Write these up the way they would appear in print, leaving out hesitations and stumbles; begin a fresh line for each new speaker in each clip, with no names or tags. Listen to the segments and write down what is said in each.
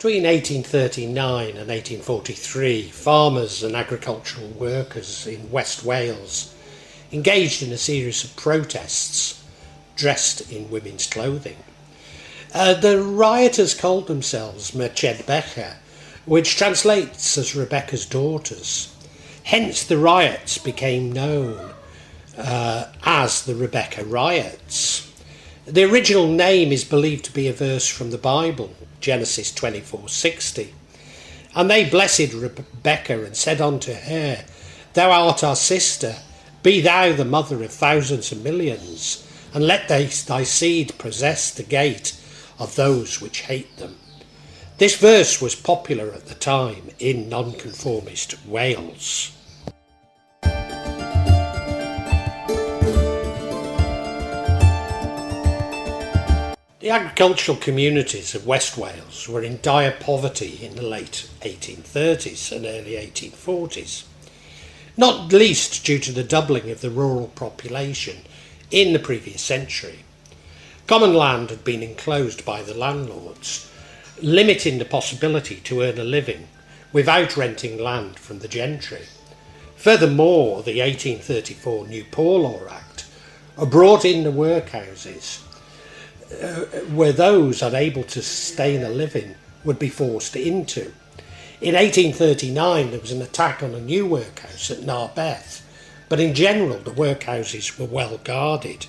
Between 1839 and 1843, farmers and agricultural workers in West Wales engaged in a series of protests dressed in women's clothing. The rioters called themselves Rebecca, which translates as Rebecca's daughters. Hence the riots became known as the Rebecca Riots. The original name is believed to be a verse from the Bible, Genesis 24:60. And they blessed Rebecca and said unto her, Thou art our sister, be thou the mother of thousands and millions, and let thy seed possess the gate of those which hate them. This verse was popular at the time in nonconformist Wales. The agricultural communities of West Wales were in dire poverty in the late 1830s and early 1840s, not least due to the doubling of the rural population in the previous century. Common land had been enclosed by the landlords, limiting the possibility to earn a living without renting land from the gentry. Furthermore, the 1834 New Poor Law Act brought in the workhouses where those unable to sustain a living would be forced into. In 1839 there was an attack on a new workhouse at Carmarthenshire, but in general the workhouses were well guarded.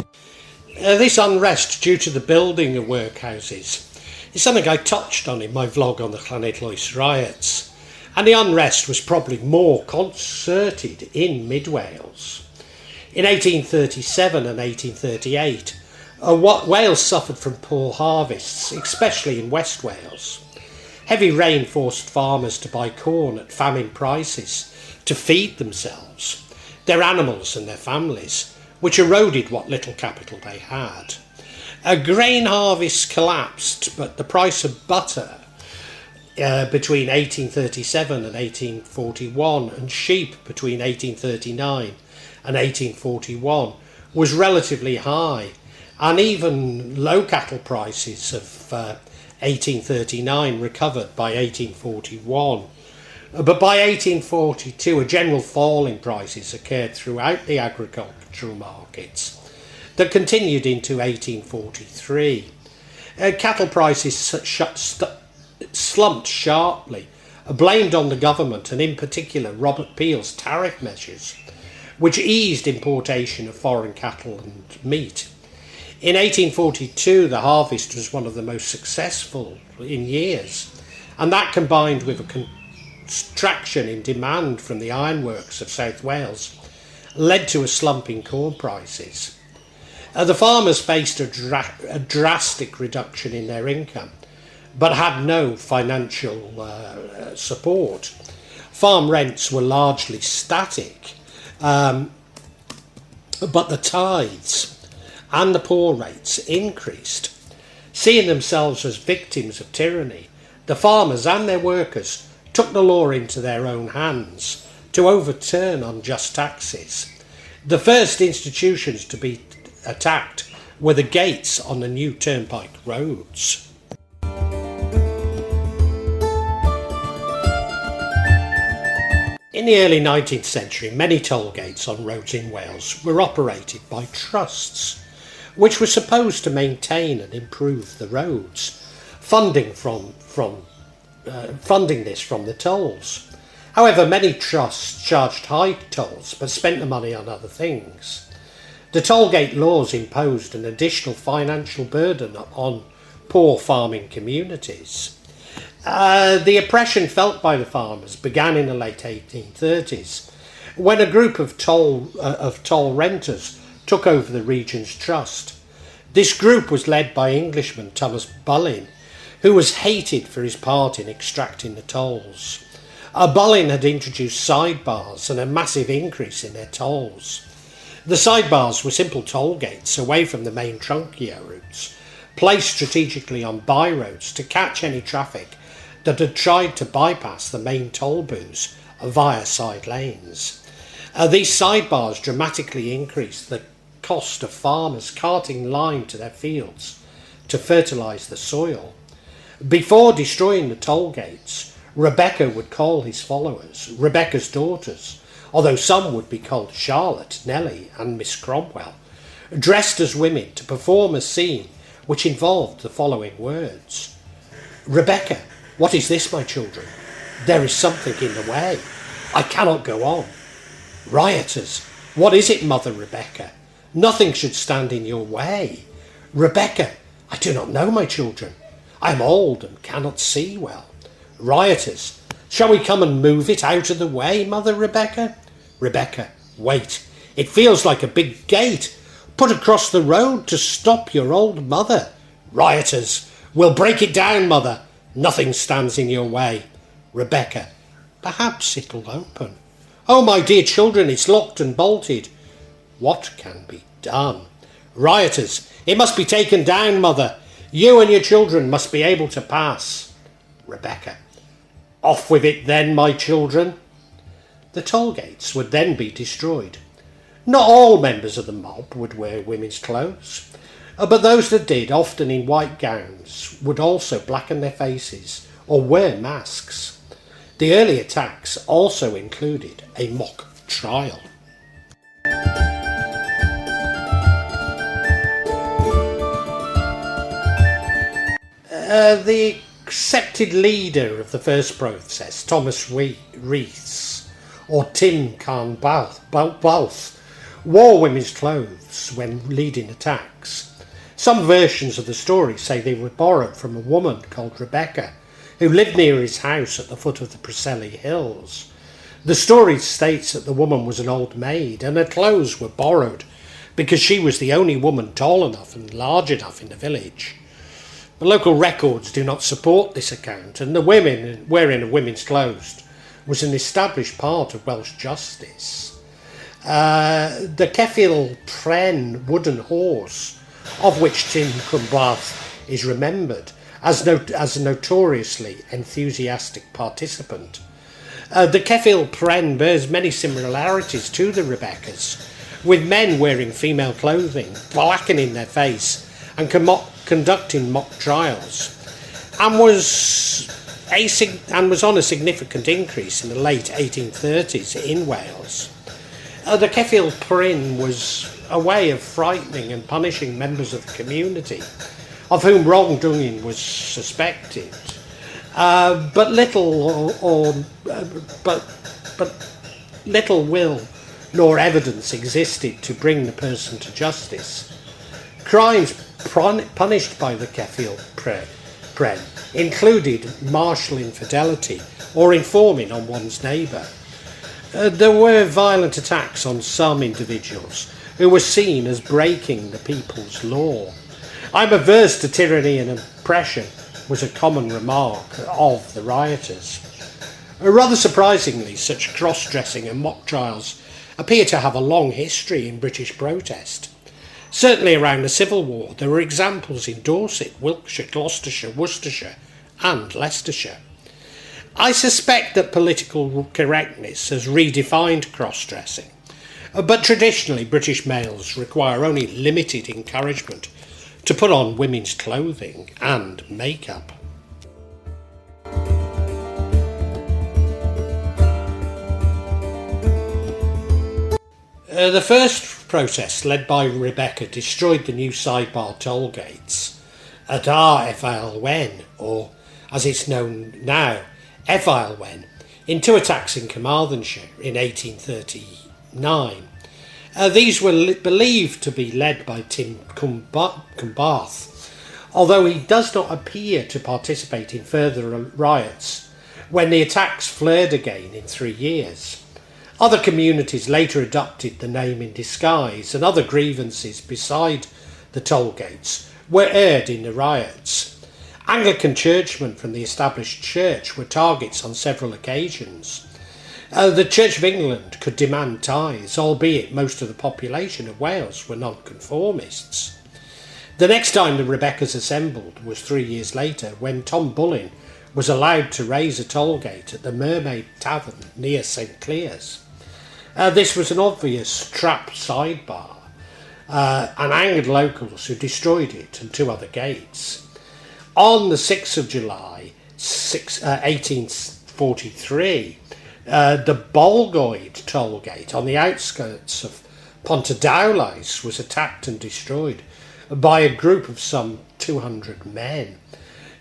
This unrest due to the building of workhouses is something I touched on in my vlog on the Carmarthenshire riots, and the unrest was probably more concerted in Mid Wales. In 1837 and 1838 Wales suffered from poor harvests, especially in West Wales. Heavy rain forced farmers to buy corn at famine prices to feed themselves, their animals and their families, which eroded what little capital they had. A grain harvest collapsed, but the price of butter between 1837 and 1841 and sheep between 1839 and 1841 was relatively high, and even low cattle prices of 1839 recovered by 1841. But by 1842 a general fall in prices occurred throughout the agricultural markets that continued into 1843. Cattle prices slumped sharply, blamed on the government and in particular Robert Peel's tariff measures, which eased importation of foreign cattle and meat. In 1842 the harvest was one of the most successful in years, and that combined with a contraction in demand from the ironworks of South Wales led to a slump in corn prices. The farmers faced a drastic reduction in their income, but had no financial support. Farm rents were largely static, but the tithes and the poor rates increased. Seeing themselves as victims of tyranny, the farmers and their workers took the law into their own hands to overturn unjust taxes. The first institutions to be attacked were the gates on the new turnpike roads. In the early 19th century, many toll gates on roads in Wales were operated by trusts, which were supposed to maintain and improve the roads, funding this from the tolls. However, many trusts charged high tolls but spent the money on other things. The tollgate laws imposed an additional financial burden on poor farming communities. The oppression felt by the farmers began in the late 1830s, when a group of toll renters took over the region's trust. This group was led by Englishman Thomas Bullin, who was hated for his part in extracting the tolls. Bullin had introduced sidebars and a massive increase in their tolls. The sidebars were simple toll gates away from the main trunkier routes, placed strategically on byroads to catch any traffic that had tried to bypass the main toll booths via side lanes. These sidebars dramatically increased the cost of farmers carting lime to their fields to fertilise the soil. Before destroying the toll gates, Rebecca would call his followers Rebecca's daughters, although some would be called Charlotte, Nellie and Miss Cromwell, dressed as women to perform a scene which involved the following words. Rebecca, what is this, my children? There is something in the way. I cannot go on. Rioters, what is it, Mother Rebecca? Nothing should stand in your way. Rebecca, I do not know, my children. I am old and cannot see well. Rioters, shall we come and move it out of the way, Mother Rebecca? Rebecca, wait. It feels like a big gate put across the road to stop your old mother. Rioters, we'll break it down, Mother. Nothing stands in your way. Rebecca, perhaps it'll open. Oh, my dear children, it's locked and bolted. What can be done? Rioters, it must be taken down, Mother. You and your children must be able to pass. Rebecca, off with it then, my children. The toll gates would then be destroyed. Not all members of the mob would wear women's clothes, but those that did, often in white gowns, would also blacken their faces or wear masks. The early attacks also included a mock trial. The accepted leader of the first process, Thomas Rees, or Twm Carnabwth, wore women's clothes when leading attacks. Some versions of the story say they were borrowed from a woman called Rebecca, who lived near his house at the foot of the Preseli Hills. The story states that the woman was an old maid and her clothes were borrowed because she was the only woman tall enough and large enough in the village. But local records do not support this account, and the women wearing of women's clothes was an established part of Welsh justice. The Yr Efail Wen wooden horse, of which Twm Carnabwth is remembered as a notoriously enthusiastic participant. The Yr Efail Wen bears many similarities to the Rebeccas, with men wearing female clothing, blackening their face, and conducting mock trials, and was on a significant increase in the late 1830s in Wales. The Yr Efail Wen was a way of frightening and punishing members of the community, of whom wrongdoing was suspected, but little will nor evidence existed to bring the person to justice. Crimes punished by the Yr Efail Wen included martial infidelity or informing on one's neighbour. There were violent attacks on some individuals who were seen as breaking the people's law. "I'm averse to tyranny and oppression" was a common remark of the rioters. Rather surprisingly, such cross-dressing and mock trials appear to have a long history in British protest. Certainly around the Civil War, there were examples in Dorset, Wiltshire, Gloucestershire, Worcestershire and Leicestershire. I suspect that political correctness has redefined cross-dressing, but traditionally British males require only limited encouragement to put on women's clothing and makeup. The first protest, led by Rebecca, destroyed the new sidebar toll gates at Yr Efail Wen, or as it's known now, Efailwen, in two attacks in Carmarthenshire in 1839. These were believed to be led by Twm Carnabwth, although he does not appear to participate in further riots when the attacks flared again in 3 years. Other communities later adopted the name in disguise, and other grievances beside the toll gates were aired in the riots. Anglican churchmen from the established church were targets on several occasions. The Church of England could demand tithes, albeit most of the population of Wales were nonconformists. The next time the Rebeccas assembled was 3 years later, when Tom Bullen was allowed to raise a toll gate at the Mermaid Tavern near St Clears. This was an obvious trap sidebar, and angered locals who destroyed it and 2 other gates. On the 6th of July 1843, the Bolgoed toll gate on the outskirts of Pontydawlais was attacked and destroyed by a group of some 200 men.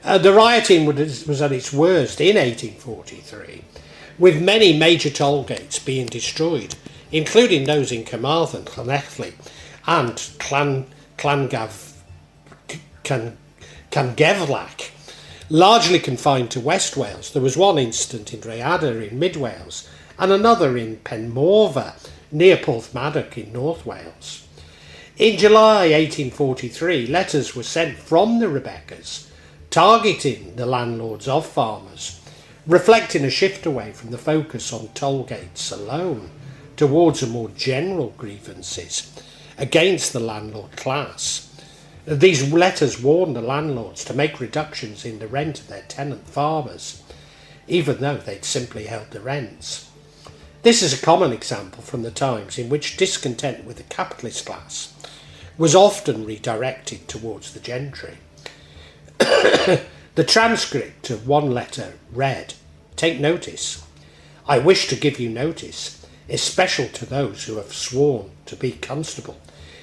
The rioting was at its worst in 1843, with many major toll gates being destroyed, including those in Carmarthenshire and Carnabwth, largely confined to West Wales. There was one incident in Rioters in Mid Wales and another in Penmorfa near Porthmadog in North Wales. In July 1843, letters were sent from the Rebeccas targeting the landlords of farmers, reflecting a shift away from the focus on toll gates alone towards a more general grievances against the landlord class. These letters warned the landlords to make reductions in the rent of their tenant farmers, even though they'd simply held the rents. This is a common example from the times in which discontent with the capitalist class was often redirected towards the gentry. The transcript of one letter read, "Take notice. I wish to give you notice, especially to those who have sworn to be constable,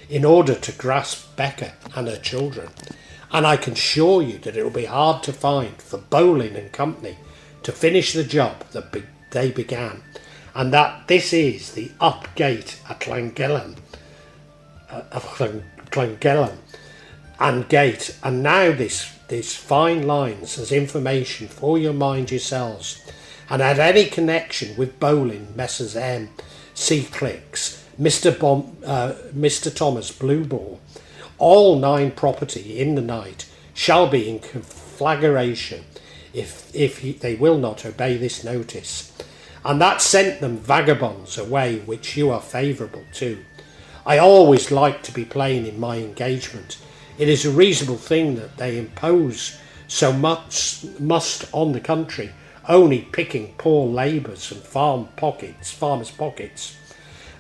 in order to grasp Becca and her children, and I can assure you that it will be hard to find for Bowling and Company to finish the job that they began, and that this is the up gate at Llangelen and gate, and now this fine lines as information for your mind yourselves, and had any connection with Bowling, Messrs M, C Clicks, Mr. Thomas Blueball, all 9 property in the night shall be in conflagration if they will not obey this notice, and that sent them vagabonds away which you are favourable to. I always like to be plain in my engagement. It is a reasonable thing that they impose so much must on the country, only picking poor labourers and farmers' pockets.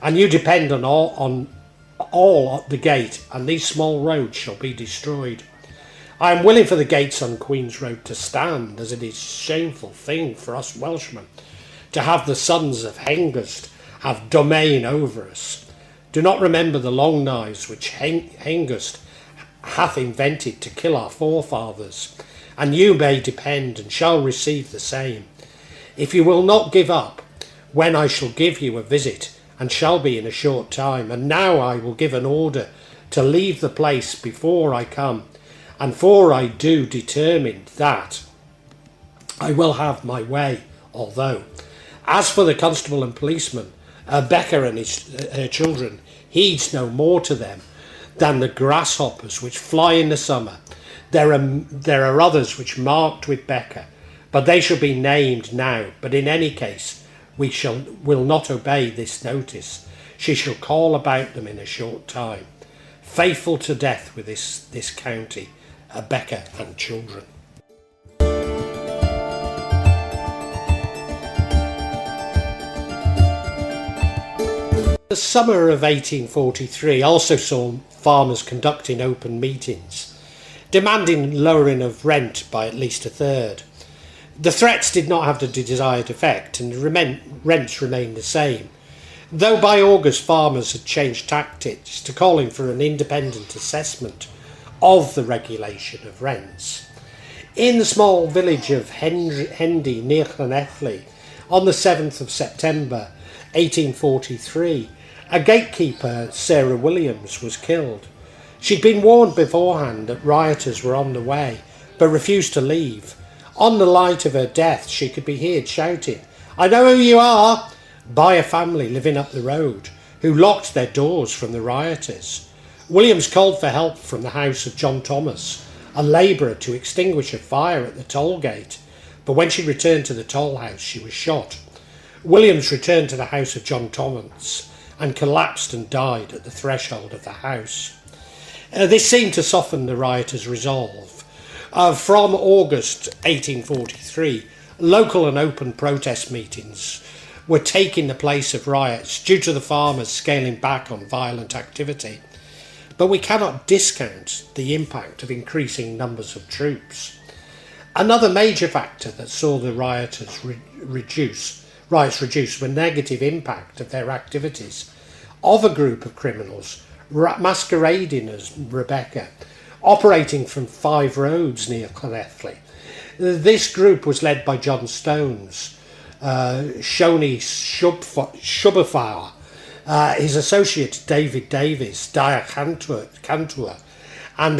And you depend on all at the gate, and these small roads shall be destroyed. I am willing for the gates on Queen's Road to stand, as it is a shameful thing for us Welshmen to have the sons of Hengist have domain over us. Do not remember the long knives which Hengist hath invented to kill our forefathers, and you may depend and shall receive the same. If you will not give up, when I shall give you a visit, and shall be in a short time, and now I will give an order to leave the place before I come, and for I do determine that I will have my way, although, as for the constable and policeman, Becca and her children heeds no more to them than the grasshoppers which fly in the summer. There are others which marked with Becca, but they shall be named now. But in any case, will not obey this notice. She shall call about them in a short time. Faithful to death with this county, Becca and children." The summer of 1843 also saw farmers conducting open meetings, demanding lowering of rent by at least a third. The threats did not have the desired effect, and rents remained the same, though by August farmers had changed tactics to calling for an independent assessment of the regulation of rents. In the small village of Hendy near Llanelli, on the 7th of September 1843, a gatekeeper, Sarah Williams, was killed. She'd been warned beforehand that rioters were on the way, but refused to leave. On the night of her death, she could be heard shouting, "I know who you are," by a family living up the road, who locked their doors from the rioters. Williams called for help from the house of John Thomas, a labourer, to extinguish a fire at the toll gate, but when she returned to the toll house, she was shot. Williams returned to the house of John Thomas and collapsed and died at the threshold of the house. This seemed to soften the rioters' resolve. From August 1843, local and open protest meetings were taking the place of riots due to the farmers scaling back on violent activity. But we cannot discount the impact of increasing numbers of troops. Another major factor that saw the riots reduce were negative impact of their activities of a group of criminals masquerading as Rebecca, operating from 5 roads near Llanelli. This group was led by John Stones, Shoni Shubafar, his associate David Davies, Dyer Cantua, and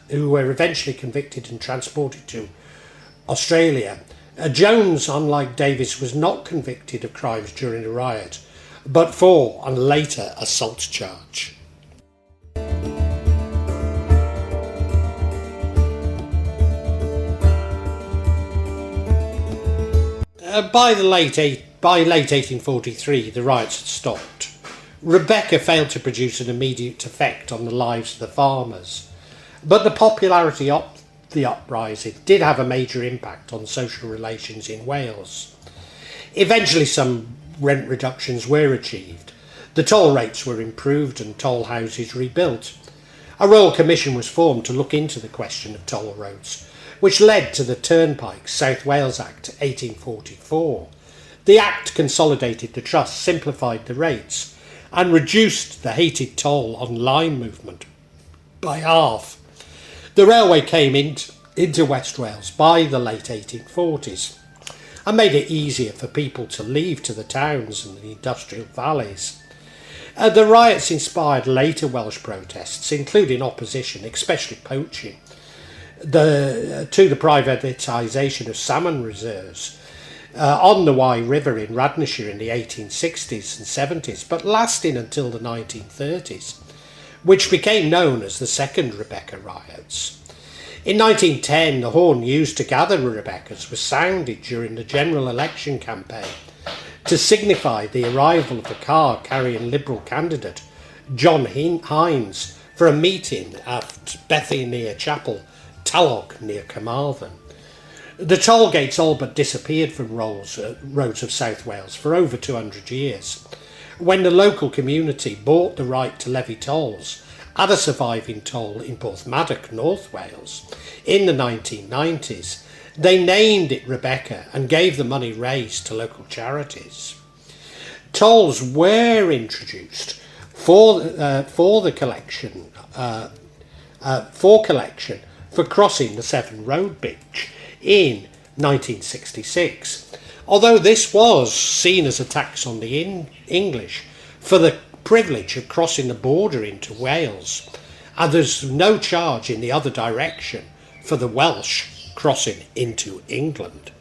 who were eventually convicted and transported to Australia. Jones, unlike Davies, was not convicted of crimes during the riot, but for a later assault charge. By late 1843, the riots had stopped. Rebecca failed to produce an immediate effect on the lives of the farmers, but the popularity of the uprising did have a major impact on social relations in Wales. Eventually, some rent reductions were achieved. The toll rates were improved and toll houses rebuilt. A royal commission was formed to look into the question of toll roads, which led to the Turnpike South Wales Act 1844. The Act consolidated the trust, simplified the rates, and reduced the hated toll on line movement by half. The railway came into West Wales by the late 1840s and made it easier for people to leave to the towns and the industrial valleys. The riots inspired later Welsh protests, including opposition, especially poaching, to the privatisation of salmon reserves on the Wye River in Radnorshire in the 1860s and 70s, but lasting until the 1930s, which became known as the Second Rebecca Riots. In 1910, the horn used to gather Rebeccas was sounded during the general election campaign to signify the arrival of the car carrying Liberal candidate John Hines for a meeting at Bethania Chapel, Talog near Carmarthen. The toll gates all but disappeared from roads of South Wales for over 200 years. When the local community bought the right to levy tolls at a surviving toll in Porthmadog, North Wales, in the 1990s, they named it Rebecca and gave the money raised to local charities. Tolls were introduced for collection for crossing the Severn Road Bridge in 1966, although this was seen as a tax on the English for the privilege of crossing the border into Wales, and there's no charge in the other direction for the Welsh crossing into England.